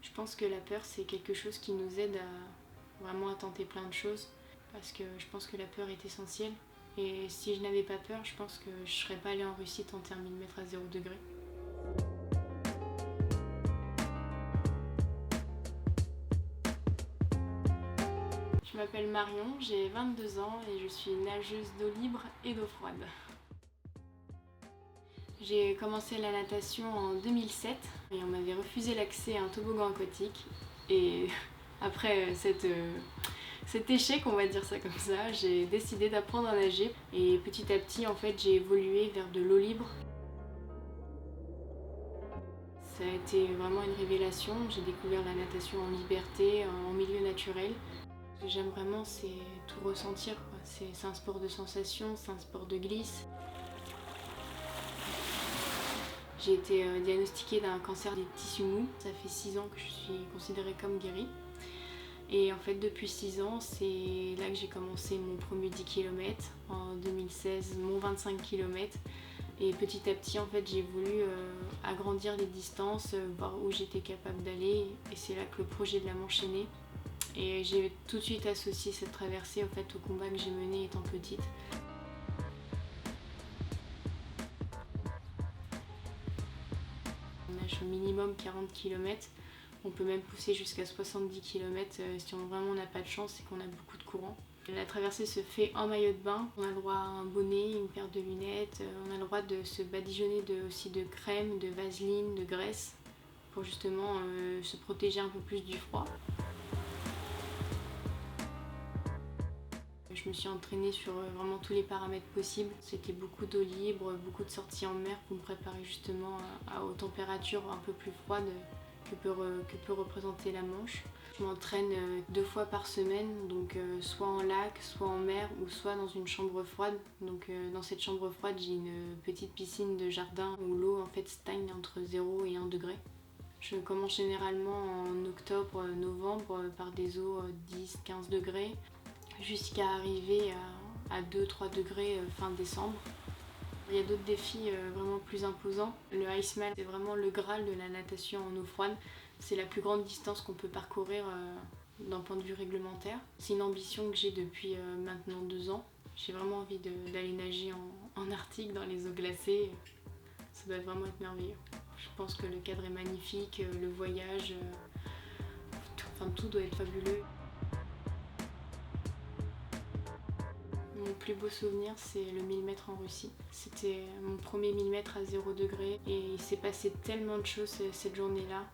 Je pense que la peur, c'est quelque chose qui nous aide à vraiment à tenter plein de choses, parce que je pense que la peur est essentielle. Et si je n'avais pas peur, je pense que je serais pas allée en Russie tenter un 1000 mètres à 0 degré. Je m'appelle Marion, j'ai 22 ans et je suis nageuse d'eau libre et d'eau froide. J'ai commencé la natation en 2007 et on m'avait refusé l'accès à un toboggan aquatique. Et après cet échec, on va dire ça comme ça, j'ai décidé d'apprendre à nager. Et petit à petit, en fait, j'ai évolué vers de l'eau libre. Ça a été vraiment une révélation. J'ai découvert la natation en liberté, en milieu naturel. Ce que j'aime vraiment, c'est tout ressentir, quoi. C'est un sport de sensation, c'est un sport de glisse. J'ai été diagnostiquée d'un cancer des tissus mous. Ça fait 6 ans que je suis considérée comme guérie. Et en fait, depuis 6 ans, c'est là que j'ai commencé mon premier 10 km. En 2016, mon 25 km. Et petit à petit, en fait, j'ai voulu agrandir les distances, voir où j'étais capable d'aller. Et c'est là que le projet de la Manche est né. Et j'ai tout de suite associé cette traversée en fait, au combat que j'ai mené étant petite. On nage au minimum 40 km. On peut même pousser jusqu'à 70 km si on n'a pas de chance et qu'on a beaucoup de courant. La traversée se fait en maillot de bain. On a le droit à un bonnet, une paire de lunettes. On a le droit de se badigeonner aussi de crème, de vaseline, de graisse pour justement se protéger un peu plus du froid. Je me suis entraînée sur vraiment tous les paramètres possibles. C'était beaucoup d'eau libre, beaucoup de sorties en mer pour me préparer justement aux températures un peu plus froides que peut représenter la Manche. Je m'entraîne 2 fois par semaine, donc soit en lac, soit en mer ou soit dans une chambre froide. Donc dans cette chambre froide, j'ai une petite piscine de jardin où l'eau en fait stagne entre 0 et 1 degré. Je commence généralement en octobre, novembre par des eaux 10-15 degrés jusqu'à arriver à 2-3 degrés fin décembre. Il y a d'autres défis vraiment plus imposants. Le Iceman, c'est vraiment le graal de la natation en eau froide. C'est la plus grande distance qu'on peut parcourir d'un point de vue réglementaire. C'est une ambition que j'ai depuis maintenant 2 ans. J'ai vraiment envie d'aller nager en Arctique, dans les eaux glacées. Ça doit vraiment être merveilleux. Je pense que le cadre est magnifique, le voyage, tout doit être fabuleux. Mon plus beau souvenir, c'est le 1000 mètres en Russie. C'était mon premier 1000 mètres à 0 degré et il s'est passé tellement de choses cette journée-là.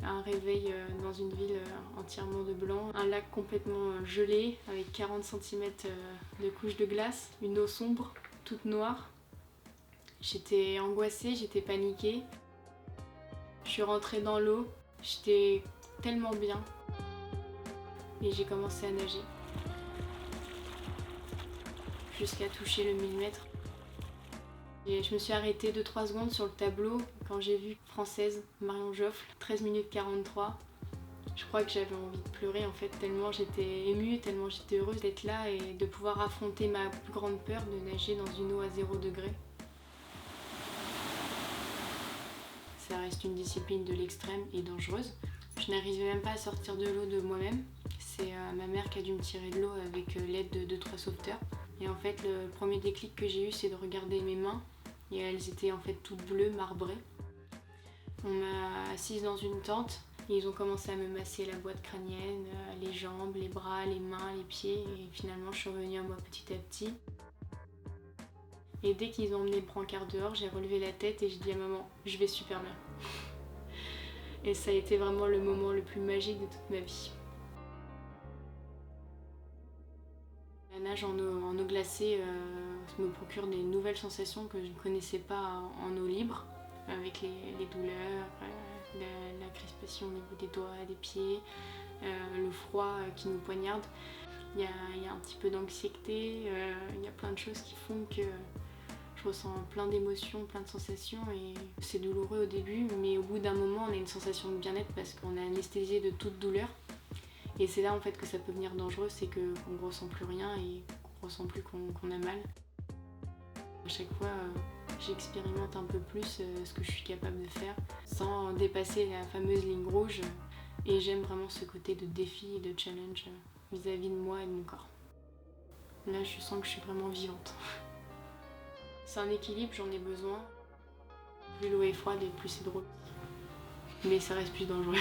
Un réveil dans une ville entièrement de blanc, un lac complètement gelé avec 40 cm de couches de glace, une eau sombre, toute noire. J'étais angoissée, j'étais paniquée. Je suis rentrée dans l'eau, j'étais tellement bien et j'ai commencé à nager jusqu'à toucher le 1000 mètres. Et je me suis arrêtée 2-3 secondes sur le tableau quand j'ai vu française Marion Joffre, 13 minutes 43. Je crois que j'avais envie de pleurer en fait, tellement j'étais émue, tellement j'étais heureuse d'être là et de pouvoir affronter ma plus grande peur de nager dans une eau à 0 degré. Ça reste une discipline de l'extrême et dangereuse. Je n'arrivais même pas à sortir de l'eau de moi-même. C'est ma mère qui a dû me tirer de l'eau avec l'aide de 2-3 sauveteurs. Et en fait, le premier déclic que j'ai eu, c'est de regarder mes mains. Et elles étaient en fait toutes bleues, marbrées. On m'a assise dans une tente et ils ont commencé à me masser la boîte crânienne, les jambes, les bras, les mains, les pieds. Et finalement, je suis revenue à moi petit à petit. Et dès qu'ils ont emmené le brancard dehors, j'ai relevé la tête et j'ai dit à maman, je vais super bien. Et ça a été vraiment le moment le plus magique de toute ma vie. La nage en eau glacée me procure des nouvelles sensations que je ne connaissais pas en eau libre, avec les douleurs, la crispation au niveau des doigts, des pieds, le froid qui nous poignarde. Il y a un petit peu d'anxiété, il y a plein de choses qui font que je ressens plein d'émotions, plein de sensations et c'est douloureux au début, mais au bout d'un moment on a une sensation de bien-être parce qu'on est anesthésié de toute douleur. Et c'est là en fait que ça peut devenir dangereux, c'est qu'on ne ressent plus rien et qu'on ne ressent plus qu'on a mal. À chaque fois, J'expérimente un peu plus ce que je suis capable de faire sans dépasser la fameuse ligne rouge et j'aime vraiment ce côté de défi et de challenge vis-à-vis de moi et de mon corps. Là, je sens que je suis vraiment vivante. C'est un équilibre, j'en ai besoin. Plus l'eau est froide et plus c'est drôle. Mais ça reste plus dangereux.